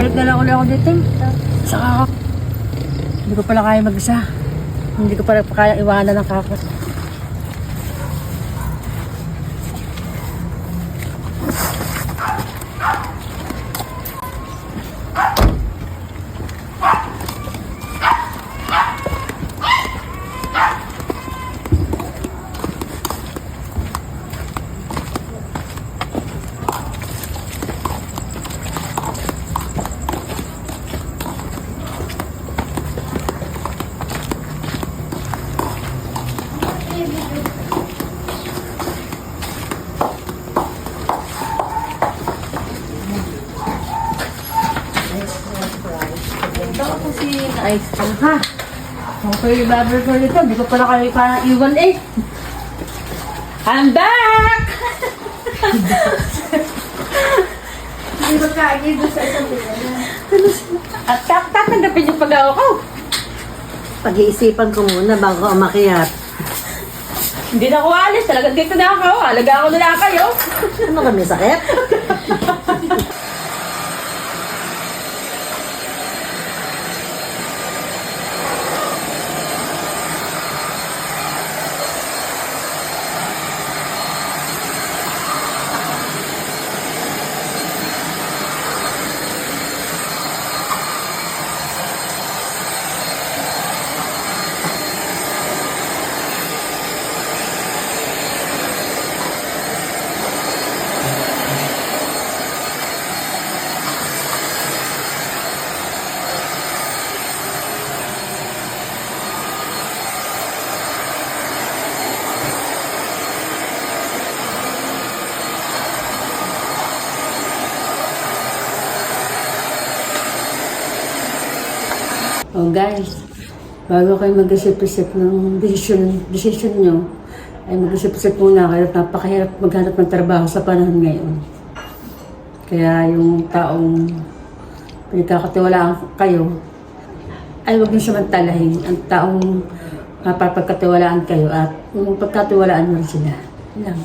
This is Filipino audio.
Balik na lang ulit ako dito. Saka ako. Hindi ko pala kaya mag-isa. Hindi ko pala kaya iwanan ng kakot. Ice cream, ha? Okay, babar ko nito. Hindi ko pala kayo iwan eh. I'm back! Hindi ba kaagay doon sa isang pila? At tatanggapin yung pag-awa ko. Pag-iisipan ko muna bago umakyat. Hindi na ako alis. Talagang dito na ako. Alaga ako na lang kayo. Ano kami, sakit? Oh guys, bago kayo mag-isip-isip ng decision nyo, ay mag-isip-isip muna kayo. Napakahirap maghanap ng trabaho sa panahon ngayon. Kaya yung taong pinagkakatiwalaan kayo, ay huwag nyo samantalahin. Ang taong mapapagkatiwalaan kayo at pagkatiwalaan mo sila. Yan lang.